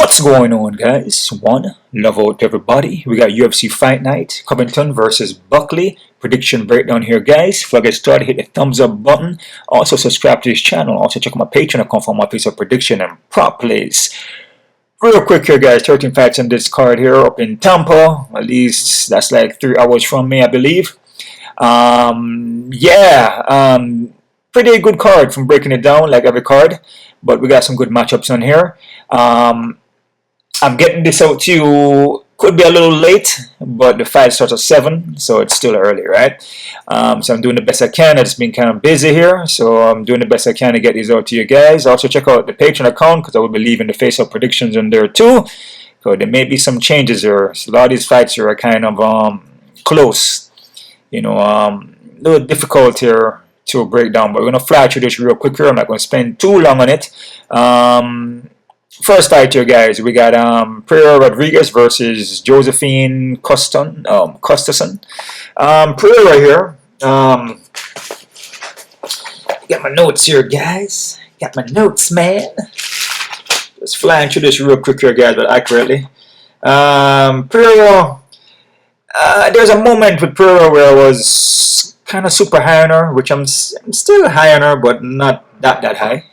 What's going on, guys? One, love out to everybody. We got UFC Fight Night, Covington versus Buckley. Prediction breakdown here, guys. Before I get started, hit the thumbs up button. Also, subscribe to this channel. Also, check out my Patreon account for my piece of prediction and prop plays. Real quick here, guys. 13 fights on this card here up in Tampa. At least that's like 3 hours from me, I believe. Pretty good card from breaking it down like every card. But we got some good matchups on here. I'm getting this out to you, could be a little late, but the fight starts at 7, so it's still early, right? So I'm doing the best I can. It's been kind of busy here, so I'm doing the best I can to get these out to you guys. Also check out the Patreon account, because I will be leaving the face-up predictions in there too. So there may be some changes here. So a lot of these fights here are kind of close, you know, a little difficult here to break down, but we're going to fly through this real quick here. I'm not going to spend too long on it. First fight here, guys, we got Piera Rodriguez versus Josephine Costason. Pereira here. Got my notes here, guys. Got my notes, man. Just flying through this real quick here, guys, but accurately. Pereira, there's a moment with Pereira where I was kind of super high on her, which I'm still high on her, but not that high.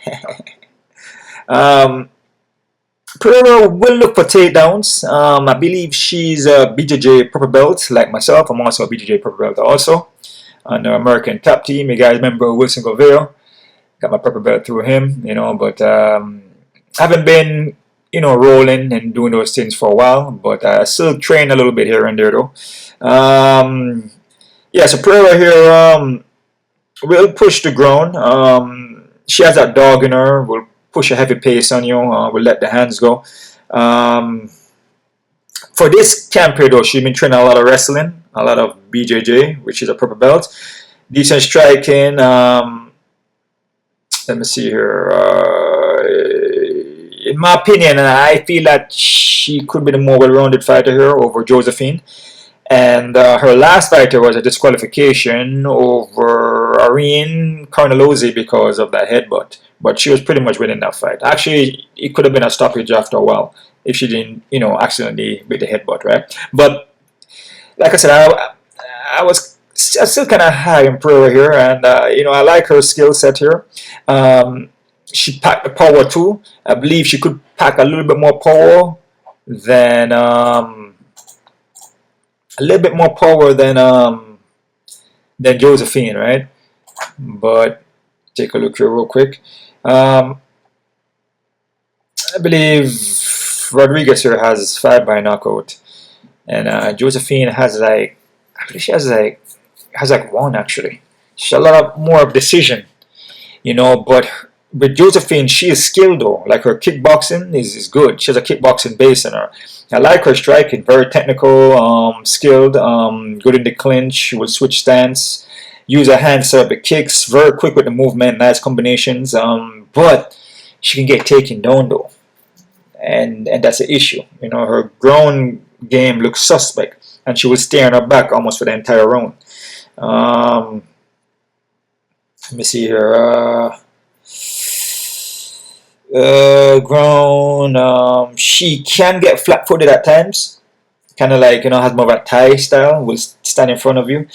Pereira will look for takedowns. I believe she's a BJJ purple belt like myself. I'm also a BJJ purple belt also on the American top team. You guys remember Wilson Goveo? Got my purple belt through him, you know, but haven't been, you know, rolling and doing those things for a while, but I still train a little bit here and there though. Yeah, so Pereira here will push the ground. She has that dog in her. Will push a heavy pace on you. Will let the hands go. For this camp here, though, she's been training a lot of wrestling, a lot of BJJ, which is a purple belt. Decent striking. Let me see here. In my opinion, I feel that she could be the more well-rounded fighter here over Josephine. And her last fighter was a disqualification over Irene Carnelozzi because of that headbutt. But she was pretty much winning that fight. Actually, it could have been a stoppage after a while if she didn't, you know, accidentally with the headbutt, right? But like I said, I was still kind of high in Pereira here, and you know, I like her skill set here. She packed the power too. I believe she could pack a little bit more power than Josephine, right? But take a look here real quick. I believe Rodriguez here has 5 by knockout, and Josephine has like, I believe she has like 1 actually. She's a lot more of decision, you know. But with Josephine, she is skilled though. Like her kickboxing is good. She has a kickboxing base in her. I like her striking, very technical, skilled, good in the clinch, will switch stance, use her hands set up the kicks, very quick with the movement, nice combinations, but she can get taken down though, and that's the issue. You know, her ground game looks suspect, and she was stay on her back almost for the entire round. Let me see here. Ground, she can get flat-footed at times, kind of like, you know, has more of a Thai style, will stand in front of you,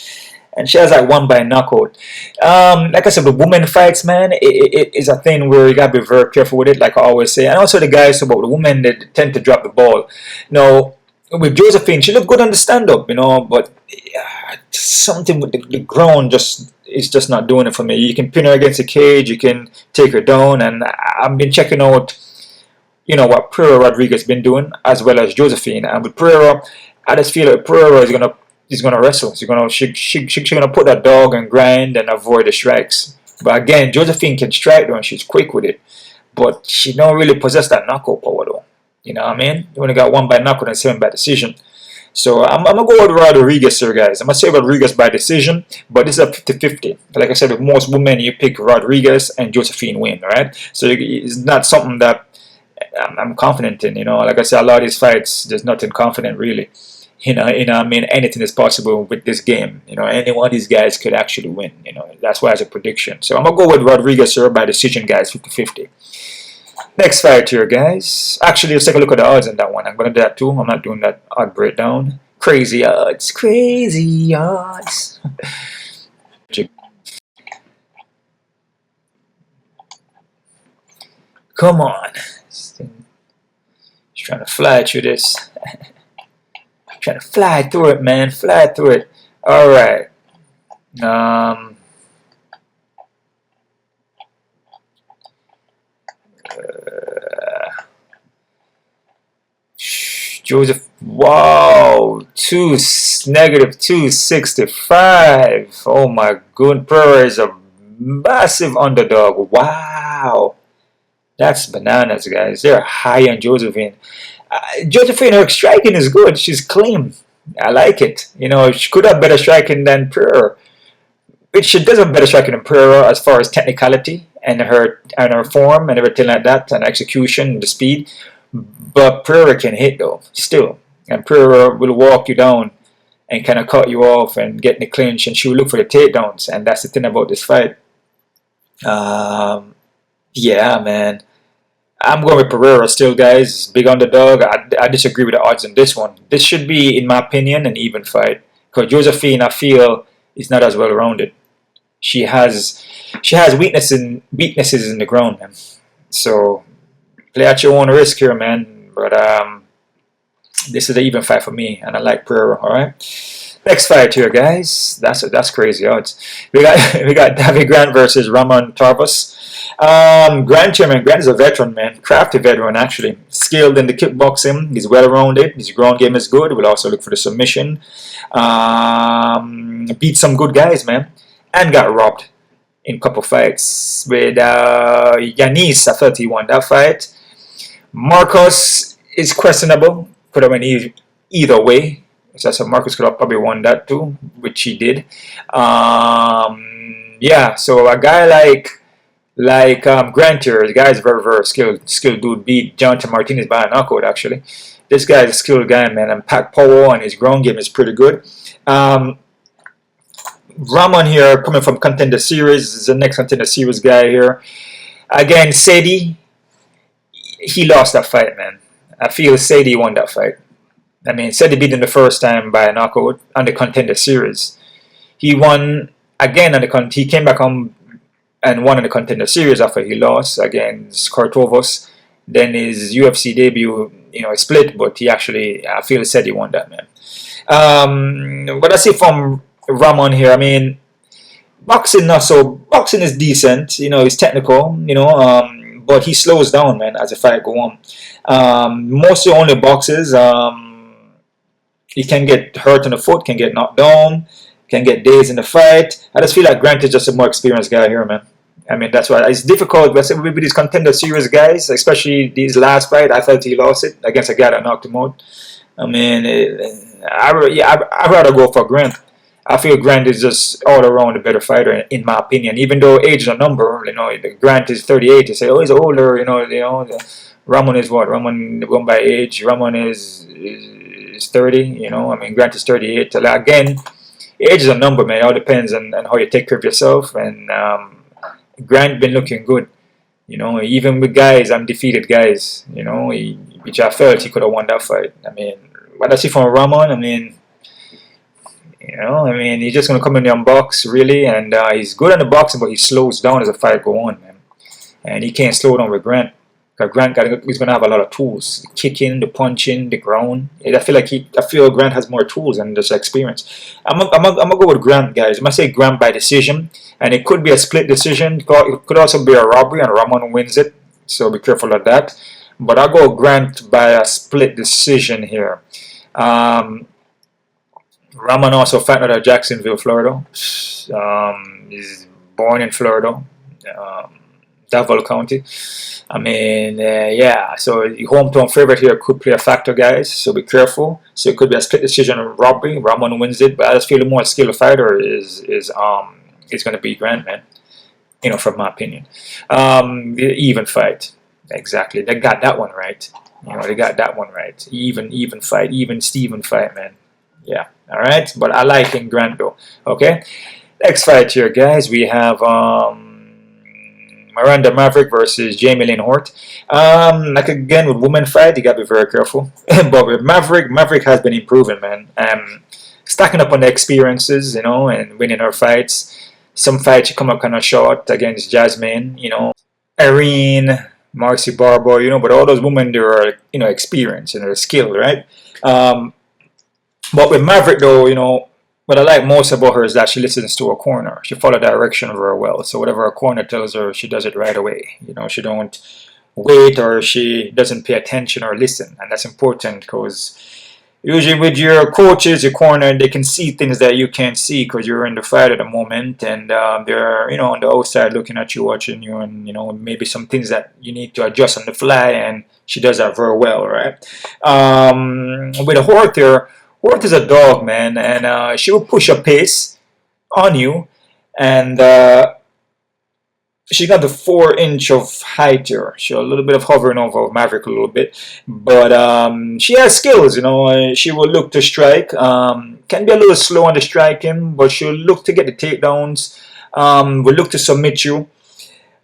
and she has like 1 by knockout. Like I said, the women fights, man, it is a thing where you gotta be very careful with it, like I always say. And also the guys about the women, they tend to drop the ball. Now with Josephine, she looked good on the stand-up, you know, but something with the ground is just not doing it for me. You can pin her against the cage, you can take her down, and I've been checking out, you know, what Piera Rodriguez has been doing, as well as Josephine. And with Pereira, I just feel like Pereira is gonna wrestle. She's gonna put that dog and grind and avoid the strikes. But again, Josephine can strike though, and she's quick with it. But she don't really possess that knockout power though. You know what I mean? You only got 1 by knockout and 7 by decision. So I'm going to go with Rodriguez here, guys. I'm going to say Rodriguez by decision, but this is a 50-50. Like I said, with most women, you pick Rodriguez and Josephine win, right? So it's not something that I'm confident in, you know. Like I said, a lot of these fights, there's nothing confident, really. You know, I mean, anything is possible with this game. You know, any one of these guys could actually win, you know. That's why it's a prediction. So I'm going to go with Rodriguez here by decision, guys, 50-50. Next fight here, guys. Actually, let's take a look at the odds on that one. I'm going to do that too. I'm not doing that odd breakdown. Crazy odds. Crazy odds. Come on. Just trying to fly through this. Trying to fly through it, man. Fly through it. All right. Joseph, wow, negative 265. Oh my goodness, Pereira is a massive underdog. Wow, that's bananas, guys. They're high on Josephine. Josephine, her striking is good. She's clean. I like it. You know, she could have better striking than Pereira. But she does have better striking than Pereira as far as technicality and her form and everything like that, and execution and the speed. But Pereira can hit though, still. And Pereira will walk you down and kind of cut you off and get in the clinch, and she will look for the takedowns. And that's the thing about this fight. Yeah, man. I'm going with Pereira still, guys. Big underdog. I disagree with the odds on this one. This should be, in my opinion, an even fight. Because Josephine, I feel, is not as well rounded. She has weaknesses in the ground, man. So play at your own risk here, man. But this is an even fight for me, and I like Pereira. All right. Next fight here, guys. That's crazy odds. We got Davey Grant versus Ramon Tarvos. Grant here, man. Grant is a veteran, man. Crafty veteran, actually. Skilled in the kickboxing. He's well rounded. His ground game is good. We'll also look for the submission. Beat some good guys, man, and got robbed in a couple fights. With Yanis, I thought he won that fight. Marcos is questionable. Could have went either way. So Marcos could have probably won that too, which he did. Yeah, so a guy like Grant here, the guy is very skilled dude. Beat Jonathan Martinez by a knockout, actually. This guy is a skilled guy, man, and pack power, and his ground game is pretty good. Ramon here, coming from Contender Series, is the next Contender Series guy here. Again, Sadie, he lost that fight, man. I feel Sadie won that fight. I mean, Sadie beat him the first time by a knockout on the Contender Series. He won again on the he came back on and won in the Contender Series after he lost against Kortovos. Then his UFC debut, you know, split, but he actually, I feel, said he won that, man. What I see from Ramon here, I mean, boxing is decent, you know, it's technical, you know, but he slows down, man, as the fight go on. Mostly only boxes. He can get hurt in the foot, can get knocked down, can get dazed in the fight. I just feel like Grant is just a more experienced guy here, man. I mean, that's why it's difficult. But with these Contender Series guys, especially these last fight, I felt he lost it against a guy that knocked him out. I mean, I'd rather go for Grant. I feel Grant is just all around a better fighter, in my opinion. Even though age is a number, you know, Grant is 38. You say, oh, he's older, you know. Ramon is what? Ramon going by age. Ramon is 30, you know. I mean, Grant is 38. Again, age is a number, man. It all depends on how you take care of yourself. And Grant been looking good, you know. Even with guys, undefeated guys, you know, which I felt he could have won that fight. I mean, what I see from Ramon, I mean, you know, I mean, he's just going to come in there and box, really. And he's good in the boxing, but he slows down as the fight go on, man. And he can't slow down with Grant. Grant is going to have a lot of tools: the kicking, the punching, the ground. I feel Grant has more tools and just experience. I'm gonna go with Grant, guys. I'm gonna say Grant by decision, and it could be a split decision. It could also be a robbery, and Ramon wins it. So be careful of that. But I'll go Grant by a split decision here. Ramon also fighting out of Jacksonville, Florida. He's born in Florida. Davao County. I mean, yeah, so hometown favorite here could play a factor, guys, so be careful. So it could be a split decision robbery. Ramon wins it, but I just feel the more skilled fighter is going to be Grant, man, you know, from my opinion. Even fight, exactly. They got that one right. You know, they got that one right. Even fight, even Steven fight, man. Yeah, all right, but I like in Grant, though. Okay, next fight here, guys, we have Miranda Maverick versus Jamie Lynn Hort. Like again with women fight, you gotta be very careful. But with Maverick has been improving, man. Stacking up on the experiences, you know, and winning her fights. Some fights she come up kind of short against Jasmine, you know, Irene, Marcy Barber, you know, but all those women, they are, you know, experienced and they're skilled, right? But with Maverick, though, you know, what I like most about her is that she listens to her corner. She follows direction very well. So whatever her corner tells her, she does it right away. You know, she don't wait or she doesn't pay attention or listen. And that's important because usually with your coaches, your corner, they can see things that you can't see because you're in the fight at the moment. And they're, you know, on the outside looking at you, watching you, and, you know, maybe some things that you need to adjust on the fly. And she does that very well, right? With a Hort here, Hort is a dog, man, and she will push a pace on you, and she got the 4-inch of height here. She a little bit of hovering over Maverick a little bit, but she has skills, you know. She will look to strike. Can be a little slow on the striking, but she'll look to get the takedowns. Will look to submit you.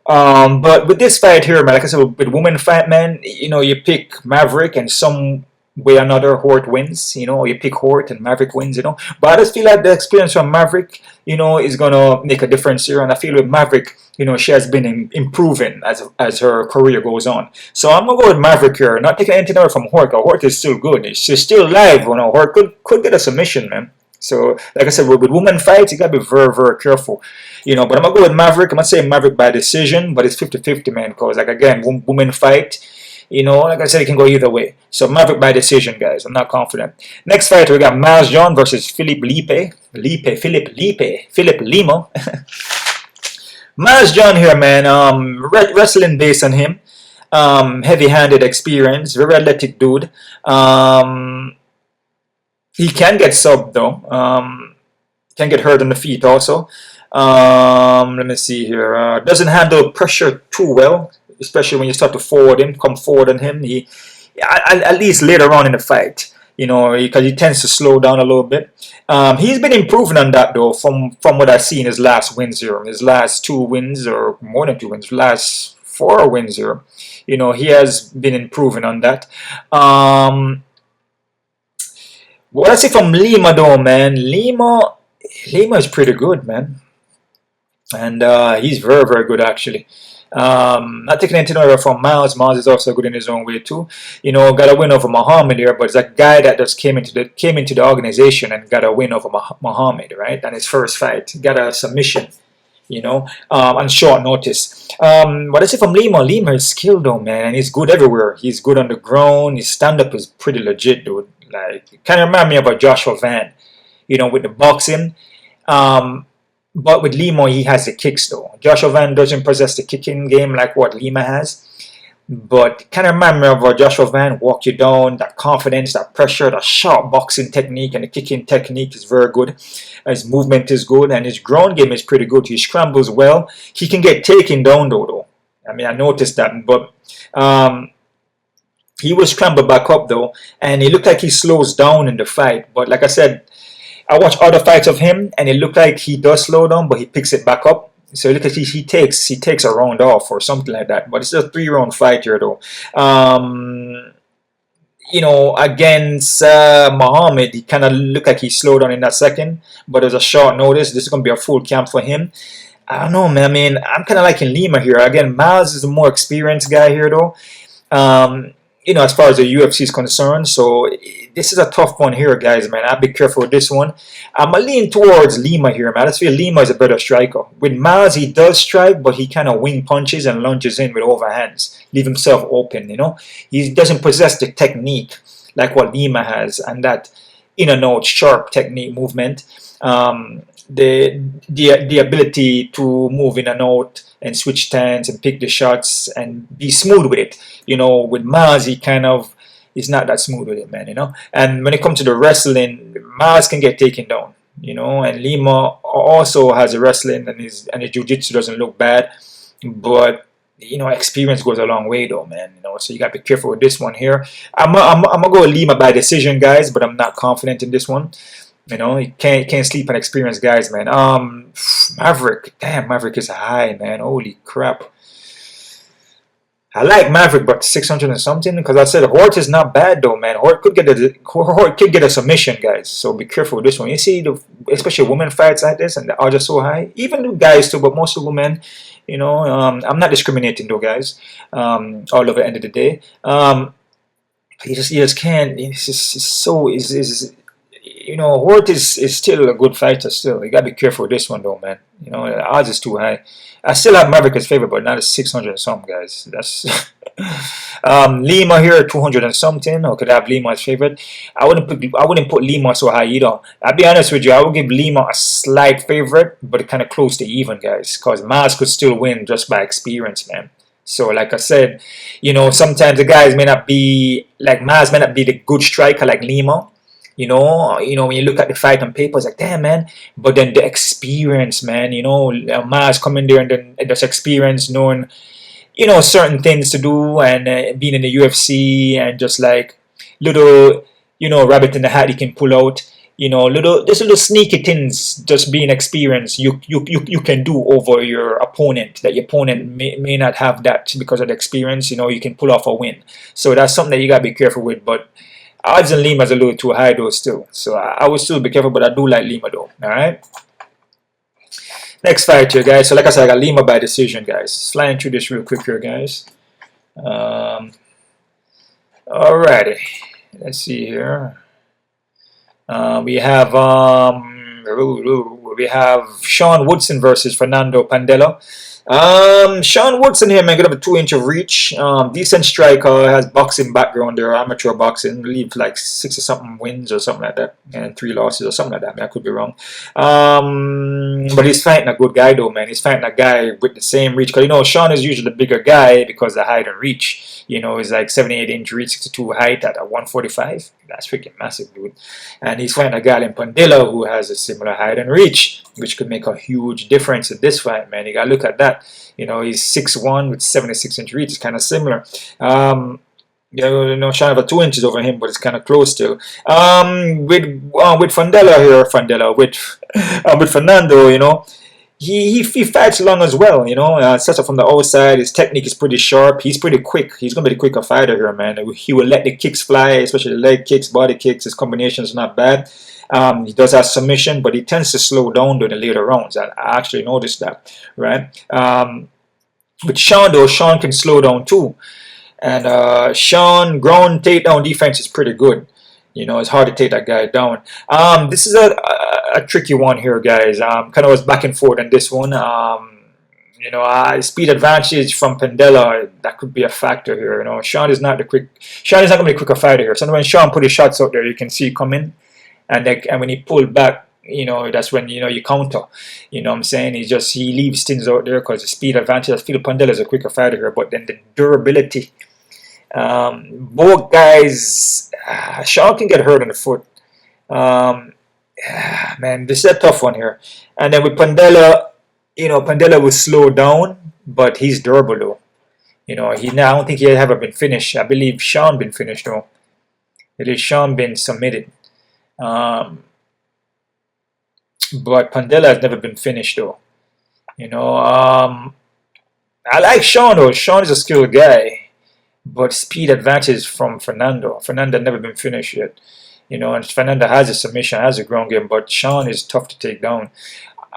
But with this fight here, man, like I said, with women fight, man, you know, you pick Maverick and some way or another Hort wins, you know, you pick Hort and Maverick wins, you know. But I just feel like the experience from Maverick, you know, is gonna make a difference here. And I feel with Maverick, you know, she has been improving as her career goes on. So I'm gonna go with Maverick here, not taking anything away from Hort. Hort is still good. She's still alive, you know. Hort could get a submission, man. So like I said, with women fights, you gotta be very, very careful, you know. But I'm gonna go with Maverick. I'm gonna say Maverick by decision, but it's 50-50, man. Because like again, women fight. You know, like I said, it can go either way. So Maverick by decision, guys. I'm not confident. Next fight, we got Miles John versus Philippe Lima. Miles John here, man. Wrestling based on him. Heavy-handed experience. Very athletic dude. He can get subbed, though. Can get hurt on the feet also. Let me see here. Doesn't handle pressure too well, especially when you start to come forward on him. He, at least later on in the fight, you know, because he tends to slow down a little bit. He's been improving on that, though, from what I see in his last wins here. His last 2 wins, or more than 2 wins, last 4 wins here. You know, he has been improving on that. What I see from Lima, though, man, Lima is pretty good, man. And he's very, very good, actually. Not taking anything away from Miles. Miles is also good in his own way too. You know, got a win over Muhammad here, but it's a guy that just came into the organization and got a win over Muhammad, right? And his first fight, got a submission, you know, on short notice. What I say from Lima is skilled though, man, and he's good everywhere. He's good on the ground. His stand-up is pretty legit, dude. Like, kind of remind me of a Joshua Van, you know, with the boxing. But with Lima, he has the kicks, though. Joshua Van doesn't possess the kicking game like what Lima has. But kind of remind me of Joshua Van, walk you down, that confidence, that pressure, that sharp boxing technique, and the kicking technique is very good. His movement is good, and his ground game is pretty good. He scrambles well. He can get taken down, though. I mean, I noticed that. But he will scramble back up, though. And he looked like he slows down in the fight. But like I said, I watch other fights of him, and it looked like he does slow down, but he picks it back up. So look at he takes a round off or something like that. But it's a 3-round fight here, though. You know, against Muhammad, he kind of looked like he slowed down in that second, but it was a short notice. This is going to be a full camp for him. I don't know, man. I mean, I'm kind of liking Lima here. Again, Miles is a more experienced guy here, though. You know, as far as the UFC is concerned. So this is a tough one here, guys, man. I'll be careful with this one. I'm going to lean towards Lima here, man. I just feel Lima is a better striker. With Miles, he does strike, but he kind of wing punches and lunges in with overhands. Leave himself open, you know. He doesn't possess the technique like what Lima has, and that in and out sharp technique movement. The ability to move in and out and switch stance and pick the shots and be smooth with it. You know, with Miles, he kind of is not that smooth with it, man, you know. And when it comes to the wrestling, Miles can get taken down, you know, and Lima also has a wrestling, and his jiu-jitsu doesn't look bad, but you know, experience goes a long way though, man, you know, so you got to be careful with this one here. I'm gonna go with Lima by decision, guys, but I'm not confident in this one. You know, you can't sleep on experienced guys, man. Maverick, damn, Maverick is high, man. Holy crap. I like Maverick, but 600 and something. Because I said Hort is not bad though, man. Hort could get a submission, guys. So be careful with this one. You see, especially women fights like this, and the odds are so high. Even the guys too, but most of the women. You know, I'm not discriminating though, guys. All over the end of the day, you just can't. It's just it's so you know, Hort is still a good fighter. Still, you gotta be careful with this one though, man. You know, the odds is too high. I still have Maverick as favorite, but not at 600 and something, guys. That's Lima here, 200 and something. Or could I have Lima as favorite? I wouldn't put Lima so high either. I'll be honest with you, I would give Lima a slight favorite, but kind of close to even, guys, because Maz could still win just by experience, man. So, like I said, you know, sometimes the guys may not be like Maz may not be the good striker like Lima. You know, when you look at the fight on paper, it's like, damn, man. But then the experience, man, you know, Maz coming there and then just experience, knowing, you know, certain things to do, and being in the UFC, and just like little, you know, rabbit in the hat he can pull out. You know, just little sneaky things, just being experienced, you can do over your opponent, that your opponent may not have that because of the experience. You know, you can pull off a win. So that's something that you gotta be careful with. But odds on Lima's a little too high though still. So I would still be careful, but I do like Lima though. Alright. Next fight here, guys. So like I said, I got Lima by decision, guys. Flying through this real quick here, guys. Alrighty. Let's see here. We have Sean Woodson versus Fernando Padilla. Sean Woodson here, man, got up a 2-inch of reach. Decent striker, has boxing background there, amateur boxing. I believe like 6 or something wins or something like that, and 3 losses or something like that. I mean, I could be wrong. But he's fighting a good guy though, man. He's fighting a guy with the same reach. Because you know, Sean is usually the bigger guy because of height and reach. You know, he's like 78-inch reach, 62 height at 145. That's freaking massive, dude. And he's fighting a guy in Padilla who has a similar height and reach, which could make a huge difference in this fight, man. You gotta look at that. You know, he's 6'1" with 76-inch reach. It's kind of similar. You know, Sean have 2 inches over him, but it's kind of close still. With Fernando, you know, he fights long as well, you know. Sets up from the outside. His technique is pretty sharp. He's pretty quick. He's gonna be the quicker fighter here, man. He will let the kicks fly, especially the leg kicks, body kicks. His combination is not bad. He does have submission, but he tends to slow down during the later rounds. I actually noticed that, right? With Sean though, Sean can slow down too, and Sean ground takedown defense is pretty good. You know, it's hard to take that guy down. This is a tricky one here, guys. Kind of was back and forth on this one. You know, speed advantage from Padilla, that could be a factor here. You know, Sean is not going to be a quicker fighter here. So when Sean put his shots out there, you can see coming, and when he pulled back, you know, that's when, you know, you counter. You know what I'm saying? He leaves things out there because the speed advantage. I feel Padilla is a quicker fighter here, but then the durability. Both guys, Sean can get hurt in the foot. Man, this is a tough one here. And then with Padilla, you know, Padilla will slow down, but he's durable though. You know, I don't think he ever been finished. I believe Sean been finished though. It is Sean been submitted. But Padilla has never been finished though. You know, I like Sean though. Sean is a skilled guy. But speed advantage from Fernando. Fernando never been finished yet. You know, and Fernando has a submission, has a ground game, but Sean is tough to take down.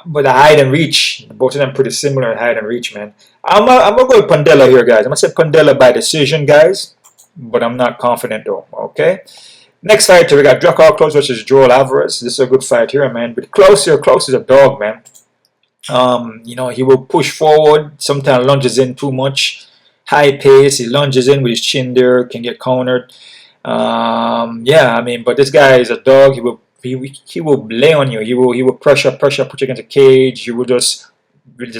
But the height and reach, both of them pretty similar in height and reach, man. I'm gonna go with Padilla here, guys. I'm gonna say Padilla by decision, guys. But I'm not confident though. Okay. Next fight, we got Drakkar Klose versus Joel Álvarez. This is a good fight here, man. But Klose is a dog, man. You know, he will push forward, sometimes lunges in too much. High pace, he lunges in with his chin there, can get countered. Yeah, I mean, but this guy is a dog. He will lay on you. He will pressure, put you against a cage. He will just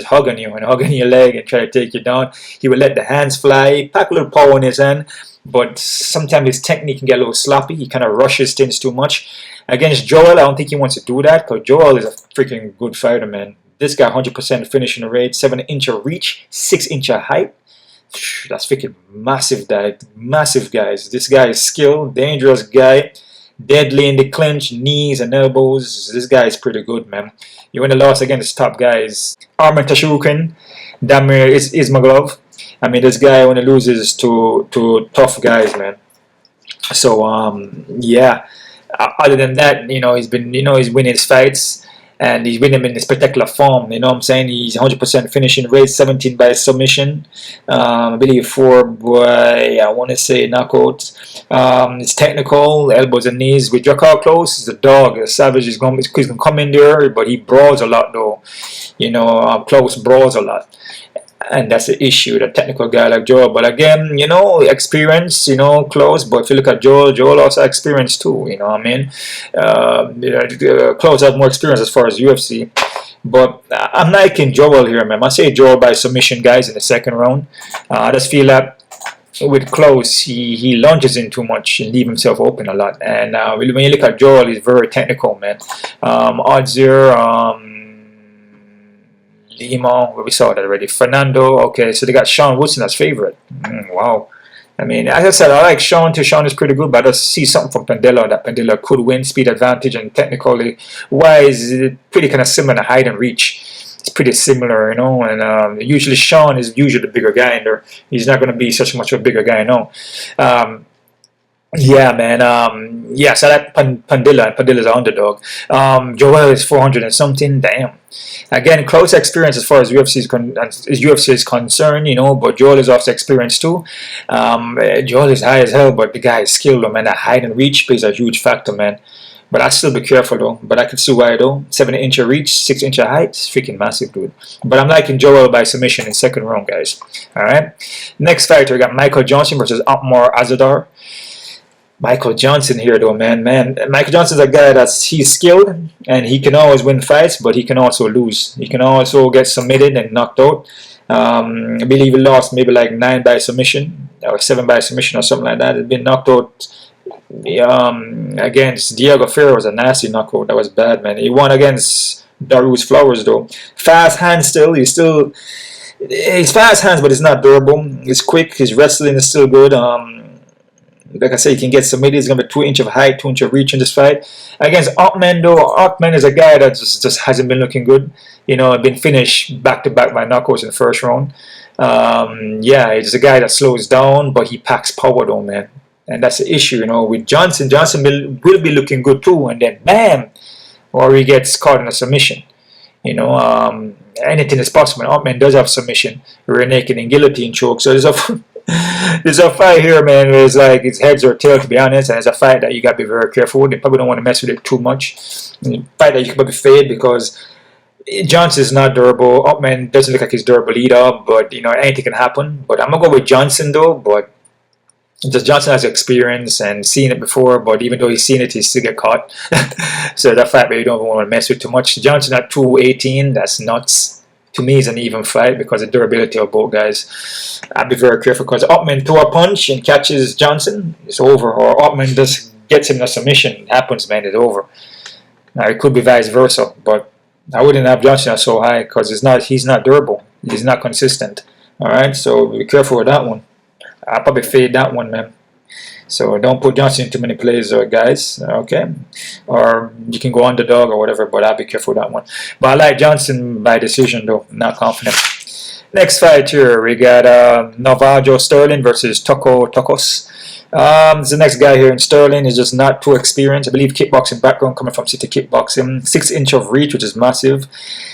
hug on you and hug on your leg and try to take you down. He will let the hands fly, pack a little power in his hand, but sometimes his technique can get a little sloppy. He kind of rushes things too much. Against Joel, I don't think he wants to do that because Joel is a freaking good fighter, man. This guy 100% finishing rate, 7-inch of reach, 6-inch of height. That's freaking massive, guys. This guy is skilled, dangerous guy. deadly in the clinch, knees and elbows. This guy is pretty good, man. You win the loss against top guys. Arman Tashukin, Damir Ismagulov. I mean, this guy when he loses to tough guys, man. So yeah. Other than that, he's winning his fights. And he's winning in a spectacular form. You know what I'm saying? He's 100% finishing rate, 17 by submission. I believe 4 by, I want to say, knockouts. It's technical, elbows and knees. With Drakkar Klose, he's a dog. Savage is going to come in there, but he brawls a lot, though. Klose brawls a lot. And that's the issue, the technical guy like Joel. But again, experience, close. But if you look at Joel also has experience too, you know what I mean? Close has more experience as far as UFC. But I'm liking Joel here, man. I say Joel by submission, guys, in the second round. I just feel that with Close, he lunges in too much and leave himself open a lot. And when you look at Joel, he's very technical, man. Odds here, Lima, we saw that already. Fernando, okay, so they got Sean Woodson as favorite. Wow. I mean, as I said, I like Sean too. Sean is pretty good, but I just see something from Pandela that Pandela could win, speed advantage, and technically wise, pretty kind of similar to height and reach. It's pretty similar, and usually Sean is usually the bigger guy in there. He's not going to be such much of a bigger guy, no. Yeah, man. Yeah, so that Pandilla's an underdog. Joel is 400 and something. Damn. Again, close experience as far as UFC is concerned, but Joel is also experienced too. Joel is high as hell, but the guy is skilled, man. That height and reach plays a huge factor, man. But I still be careful though. But I can see why though. 7-inch reach, 6-inch height, it's freaking massive, dude. But I'm liking Joel by submission in second round, guys. All right. Next fighter, we got Michael Johnson versus Otmar Azadar. Michael Johnson here though, man. Michael Johnson's a guy he's skilled and he can always win fights, but he can also lose. He can also get submitted and knocked out. I believe he lost maybe like 9 by submission or 7 by submission or something like that. He'd been knocked out against Diego Ferreira. Was a nasty knockout. That was bad, man. He won against Darius Flowers though. Fast hands still. He's fast hands, but he's not durable. He's quick. His wrestling is still good. Like I said, he can get submitted. He's going to be 2-inch of height, 2-inch of reach in this fight. Against Ottman, though, Ottman is a guy that just hasn't been looking good. Been finished back-to-back by knockouts in the first round. Yeah, he's a guy that slows down, but he packs power, though, man. And that's the issue, with Johnson. Johnson will be looking good, too. And then, bam, or he gets caught in a submission. Anything is possible. Ottman does have submission, rear naked and guillotine choke. So there's a fight here, man, where it's like it's heads or tails, to be honest, and it's a fight that you got to be very careful with. You probably don't want to mess with it too much. It's a fight that you can probably fade because Johnson is not durable. Ottman doesn't look like he's durable either, but, anything can happen. But I'm going to go with Johnson, though, but just Johnson has experience and seen it before, but even though he's seen it, he still get caught. So that fight, you don't want to mess with too much. Johnson at 218, that's nuts. To me, it's an even fight because of the durability of both guys. I'd be very careful because Ottman throw a punch and catches Johnson, it's over. Or Ottman just gets him in a submission, it happens, man, it's over. Now, it could be vice versa, but I wouldn't have Johnson so high because he's not durable. He's not consistent. All right, so be careful with that one. I'll probably fade that one, man. So don't put Johnson in too many plays, guys. Okay, or you can go underdog or whatever, but I'll be careful with that one. But I like Johnson by decision, though. Not confident. Next fight here, we got Navajo Stirling versus Tokos. The next guy here in Sterling is just not too experienced. I believe kickboxing background, coming from City Kickboxing. 6-inch of reach, which is massive.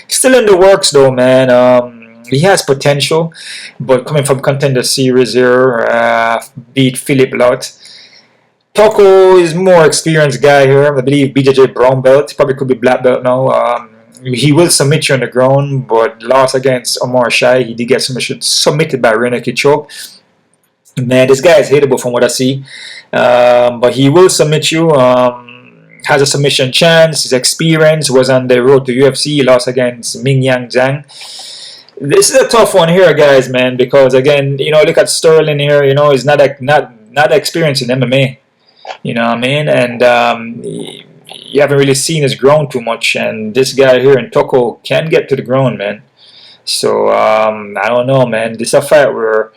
Still in the works, though, man. He has potential, but coming from Contender Series here, beat Philip Lott. Toko is more experienced guy here. I believe BJJ brown belt. Probably could be black belt now. He will submit you on the ground, but lost against Omar Shai. He did get submitted by Reneki choke. Man, this guy is hateable from what I see. But he will submit you. Has a submission chance. His experience was on the road to UFC. He lost against Ming Yang Zhang. This is a tough one here, guys, man, because again, look at Sterling here. He's not experienced in MMA. You know what I mean? And you haven't really seen his ground too much. And this guy here in Toko can get to the ground, man. So I don't know, man. This is a fight where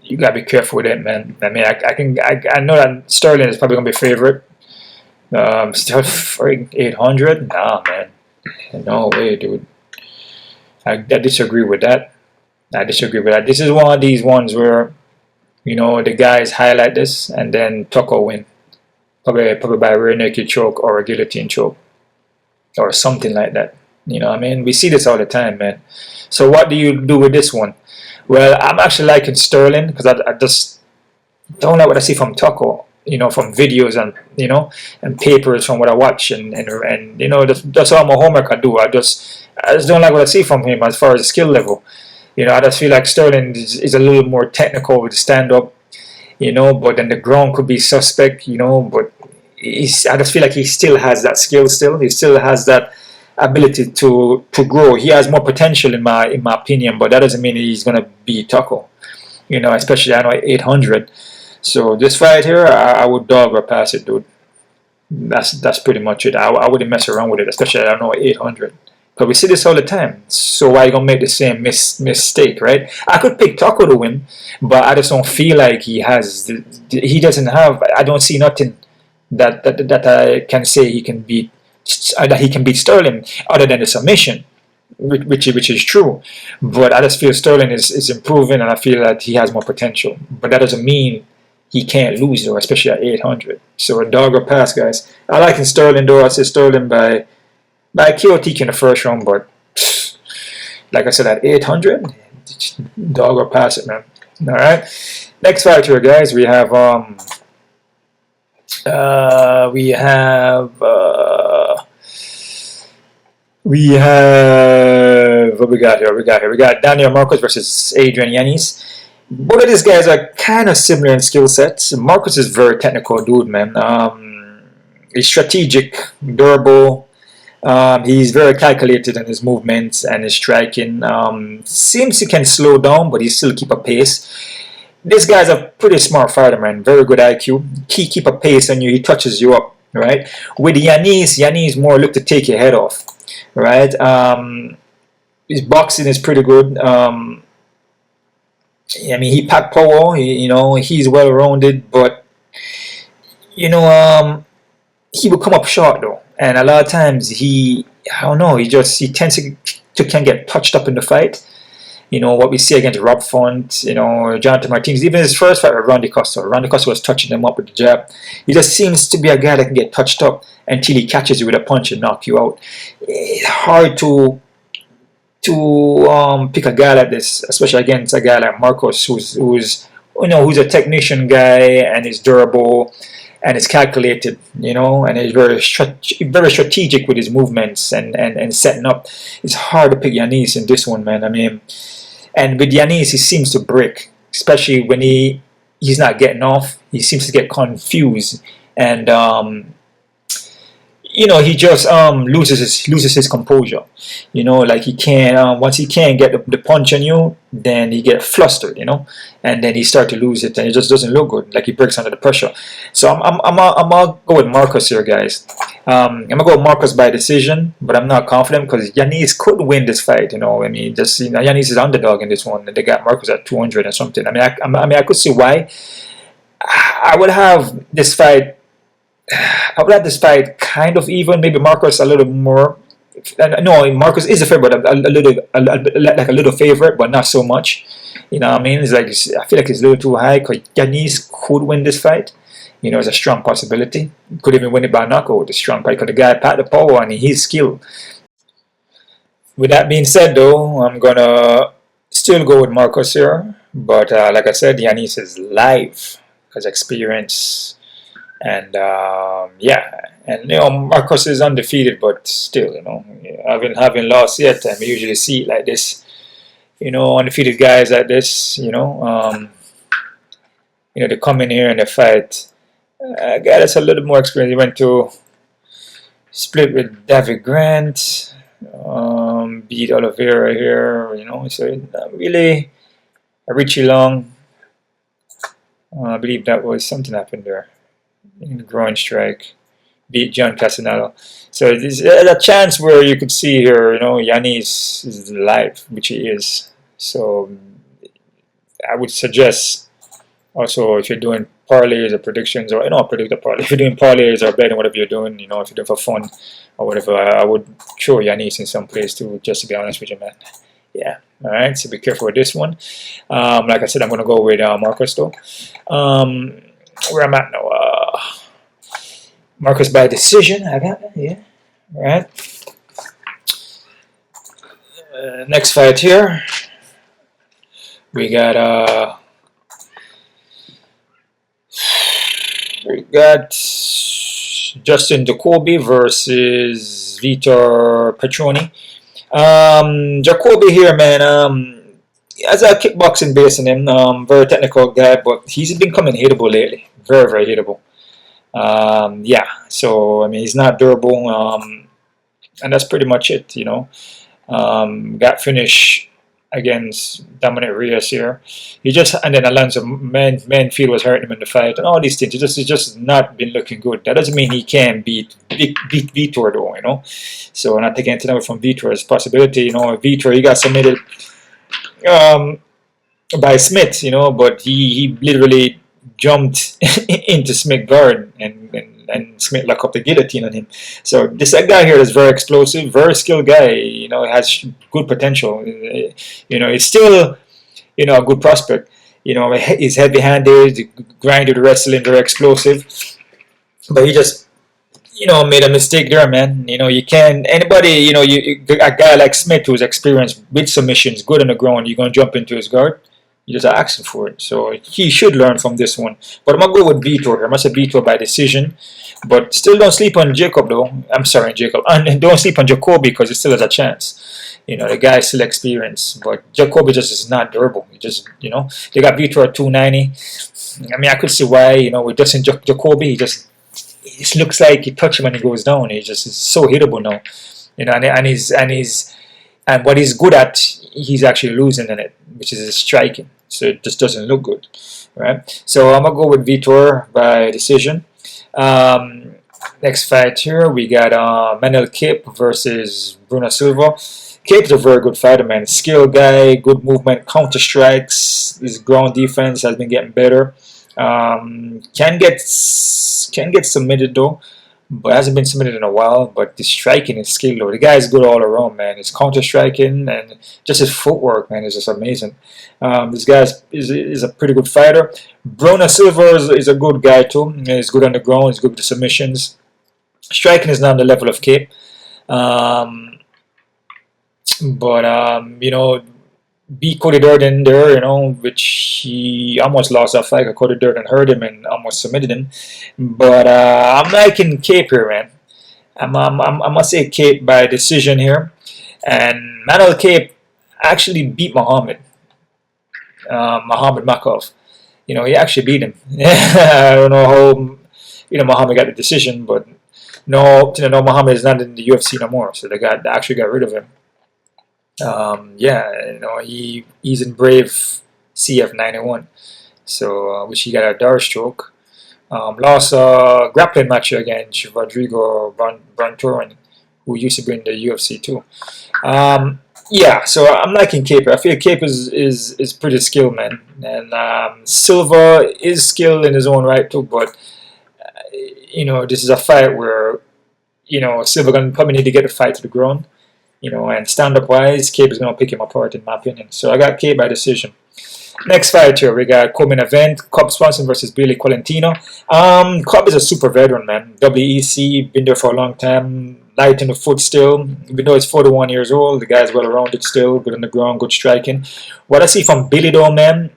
you gotta be careful with it, man. I mean, I know that Sterling is probably gonna be favorite. Still for 800? Nah, man. No way, dude. I disagree with that. I disagree with that. This is one of these ones where, you know, the guys highlight this and then Tucker win. Probably by a rear naked choke or a guillotine choke or something like that. You know what I mean? We see this all the time, man. So what do you do with this one? Well, I'm actually liking Sterling because I just don't like what I see from Tucker. You know, from videos and, you know, and papers from what I watch and you know, that's all my homework I do. I just don't like what I see from him as far as the skill level. You know, I just feel like Sterling is a little more technical with the stand-up, you know, but then the ground could be suspect, you know, but I just feel like he still has that skill still. He still has that ability to grow. He has more potential in my opinion, but that doesn't mean he's going to be Tucker, you know, especially I know at 800. So this fight here, I would dog or pass it, dude. That's pretty much it. I wouldn't mess around with it, especially I don't know 800. But we see this all the time. So why you gonna make the same mistake, right? I could pick Tucker to win, but I just don't feel like he has. He doesn't have. I don't see nothing that I can say he can beat. That he can beat Sterling other than the submission, which is true. But I just feel Sterling is improving, and I feel that he has more potential. But that doesn't mean he can't lose though, especially at 800. So a dog or pass, guys. I like Sterling though. I say Sterling by KOTK in the first round, but like I said, at 800, dog or pass it, man. All right. Next fight here, guys. We have what we got here. We got Daniel Marcos versus Adrian Yanez. Both of these guys are kind of similar in skill sets. Marcos is very technical dude, man. He's strategic, durable. He's very calculated in his movements and his striking. Seems he can slow down, but he still keep a pace. This guy's a pretty smart fighter, man. Very good IQ. He keep a pace on you. He touches you up, right? With Yanez more look to take your head off, right? His boxing is pretty good. I mean, he packed power. You know, he's well rounded, but you know, he will come up short though. And a lot of times I don't know, he tends to can get touched up in the fight. You know, what we see against Rob Font, you know, Jonathan Martinez, even his first fight with Randy Costa was touching him up with the jab. He just seems to be a guy that can get touched up until he catches you with a punch and knock you out. It's hard to pick a guy like this, especially against a guy like Marcos, who's a technician guy and is durable and is calculated, you know, and is very strategic with his movements and setting up. It's hard to pick Yanez in this one, man. I mean, and with Yanez, he seems to break, especially when he's not getting off. He seems to get confused and you know, he just loses his composure. You know, like he can't once he can't get the punch on you, then he get flustered, you know, and then he start to lose it, and it just doesn't look good. Like he breaks under the pressure. So I'm gonna go with Marcos here, guys. I'm gonna go with Marcos by decision, but I'm not confident because Yanez could win this fight. You know, I mean, just Yanez is underdog in this one, and they got Marcos at 200 or something. I mean, I could see why. I would have this fight kind of even. Maybe Marcos a little more. No, Marcos is a favorite, but a little favorite, but not so much. You know what I mean? It's like I feel like it's a little too high because Yanez could win this fight. You know, it's a strong possibility. Could even win it by knockout with a strong fight because the guy packed the power and his skill. With that being said, though, I'm gonna still go with Marcos here. But like I said, Yanez is live because experience. And yeah, and you know, Marcos is undefeated, but still, you know, having lost yet, and we usually see it like this, you know, undefeated guys like this, you know, they come in here and they fight a guy that's a little more experienced. He went to split with Davey Grant, beat Oliveira here, you know, so not really a Richie Long. I believe that was something happened there. In the groin strike, beat John Castanelo. So there's a chance where you could see here, you know, Yanez is live, which he is. So I would suggest Also, if you're doing parlays or predictions, or predict a parlay. If you're doing parlays or betting, whatever you're doing, if you're doing for fun or whatever, I would throw Yanis in some place too. Just to be honest with you, man. Yeah. All right. So be careful with this one. Like I said, I'm gonna go with Marcos though. Where I'm at now. Marcos by decision. I got that. Yeah. All right. Next fight here. We got Justin Jacoby versus Vitor Petroni. Jacoby here, man. Has a kickboxing base in him. Very technical guy, but he's been coming hittable lately. Very, very hittable. Yeah. So I mean, he's not durable. And that's pretty much it. Got finish against Dominic Reyes here. And then Alonzo Manfield was hurting him in the fight, and all these things. He's just not been looking good. That doesn't mean he can beat Vitor though, So not taking anything away from Vitor's possibility. Vitor, he got submitted by Smith, but he literally jumped into Smith guard and Smith locked up the guillotine on him. So this guy here is very explosive, very skilled guy. Has good potential. He's still a good prospect. He's heavy-handed, grinded wrestling, very explosive. But he just made a mistake there, man. You can't anybody. A guy like Smith who's experienced with submissions, good on the ground. You're gonna jump into his guard. You just are asking for it. So he should learn from this one. But I'm going to go with Vitor here. I'm going to say Vitor by decision. But still don't sleep on Jacob, though. I'm sorry, Jacob. And don't sleep on Jacoby because he still has a chance. The guy is still experienced. But Jacoby just is not durable. He just, they got Vitor at 290. I mean, I could see why, with Justin Jacoby, he just looks like you touch him and he goes down. He just is so hittable now. And what he's good at, he's actually losing in it, which is his striking. So it just doesn't look good, right? So I'm gonna go with Vitor by decision. Next fight here, we got Manel Kape versus Bruno Silva. Kape's a very good fighter, man. Skilled guy, good movement, counter strikes. His ground defense has been getting better. Can get submitted though, but hasn't been submitted in a while. But the striking is skilled though. The guy is good all around, man. His counter striking and just his footwork, man, is just amazing. This guy is a pretty good fighter. Bruno Silva is a good guy too. He's good on the ground. He's good with the submissions. Striking is not on the level of Kape. Beat Cody Durden there, which he almost lost that fight. Cody Durden hurt him and almost submitted him. But I'm liking Kape here, man. I'm gonna say Kape by decision here. And Manel Kape actually beat Makhachev. He actually beat him. I don't know how Makhachev got the decision, but Makhachev is not in the UFC no more, so they actually got rid of him. He's in Brave CF91, so which he got a Dar stroke. Lost a grappling match against Rodrigo Brantorin, who used to be in the UFC too. So I'm liking Kape. I feel Kape is pretty skilled, man, and Silva is skilled in his own right too. But this is a fight where Silva gonna probably need to get the fight to the ground. And stand-up wise, Kape is going to pick him apart in my opinion. So I got Kape by decision. Next fight here, we got co-main event, Cub Swanson versus Billy Colentino. Cub is a super veteran, man. WEC, been there for a long time, light in the foot still. Even though he's 41 years old, the guy's well-rounded still, good on the ground, good striking. What I see from Billy though, man,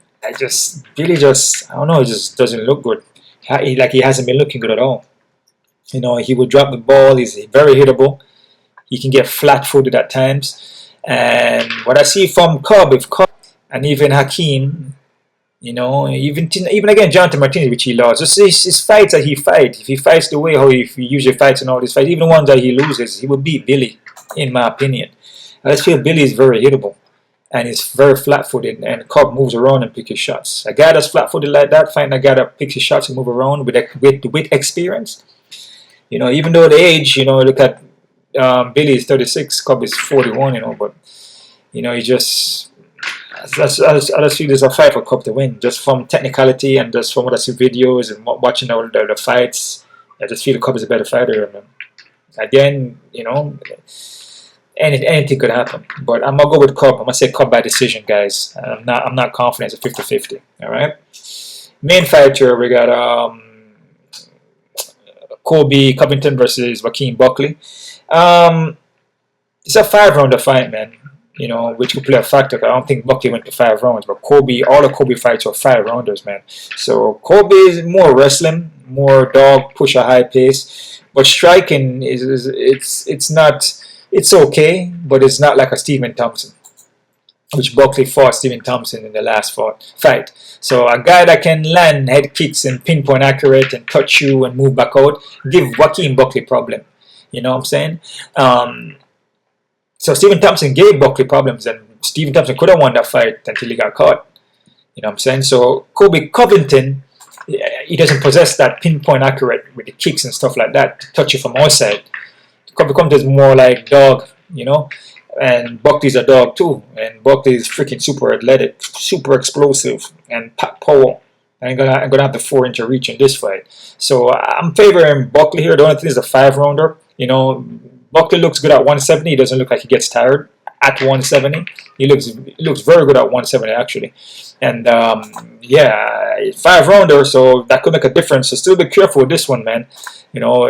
Billy just, I don't know, it just doesn't look good. He hasn't been looking good at all. He would drop the ball, he's very hittable. He can get flat-footed at times. And what I see from Cub, and even Hakeem, even again Jonathan Martinez, which he lost. Just his fights that he fights. If he fights the way how he usually fights in all these fights, even the ones that he loses, he will beat Billy, in my opinion. I just feel Billy is very hittable. And he's very flat-footed. And Cub moves around and picks his shots. A guy that's flat-footed like that, find a guy that picks his shots and move around with experience. Even though the age, look at Billy is 36, Cub is 41, but he just, I just feel there's a fight for Cub to win, just from technicality and just from what I see videos and watching all the fights. I just feel the Cub is a better fighter. Man. Again, you know, anything could happen. But I'm gonna go with Cub. I'm gonna say Cub by decision, guys. I'm not confident it's a 50-50. All right. Main fight here, we got Covington versus Joaquin Buckley. It's a 5-rounder fight, man. You know, which could play a factor. I don't think Buckley went to 5 rounds, but all the Kobe fights are 5-rounders, man. So Kobe is more wrestling, more dog, push a high pace, but striking it's okay, but it's not like a Stephen Thompson, which Buckley fought Stephen Thompson in the last fight. So a guy that can land head kicks and pinpoint accurate and touch you and move back out, give Joaquin Buckley problem. You know what I'm saying? So Stephen Thompson gave Buckley problems, and Stephen Thompson could have won that fight until he got caught. You know what I'm saying? So Covington, he doesn't possess that pinpoint accurate with the kicks and stuff like that to touch you from outside. Covington is more like dog, you know, and Buckley's a dog too. And Buckley is freaking super athletic, super explosive, and power. I'm gonna have the 4-inch reach in this fight. So I'm favoring Buckley here. The only thing is a 5-rounder. You know, Buckley looks good at 170. He doesn't look like he gets tired at 170. He looks very good at 170 actually. And yeah, 5-rounder, so that could make a difference. So still be careful with this one, man. You know,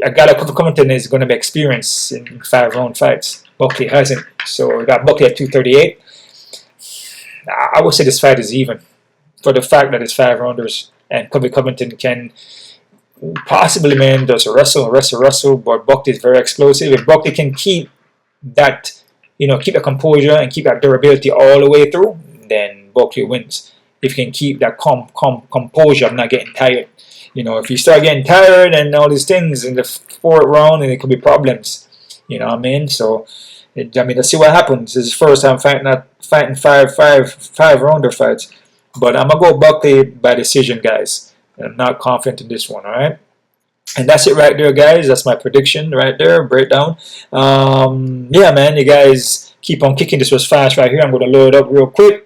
a guy like Covington is going to be experienced in 5-round fights. Buckley hasn't. So we got Buckley at 238. I would say this fight is even for the fact that it's 5-rounders and Covington can possibly, man, does wrestle, but Buckley is very explosive. If Buckley can keep that, you know, keep the composure and keep that durability all the way through, then Buckley wins. If he can keep that composure of not getting tired. You know, if you start getting tired and all these things in the 4th round, and it could be problems. You know what I mean? So, let's see what happens. This is the first time fighting 5-rounder fights. But I'm going to go Buckley by decision, guys. I'm not confident in this one, alright? And that's it right there, guys. That's my prediction right there, breakdown. Yeah, man, you guys keep on kicking. This was fast right here. I'm going to load it up real quick.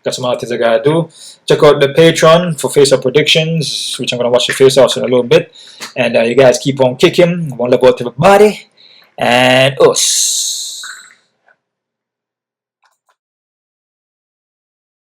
Got some other things I got to do. Check out the Patreon for face-off predictions, which I'm going to watch the face-offs in a little bit. And you guys keep on kicking. One love out to everybody. And us.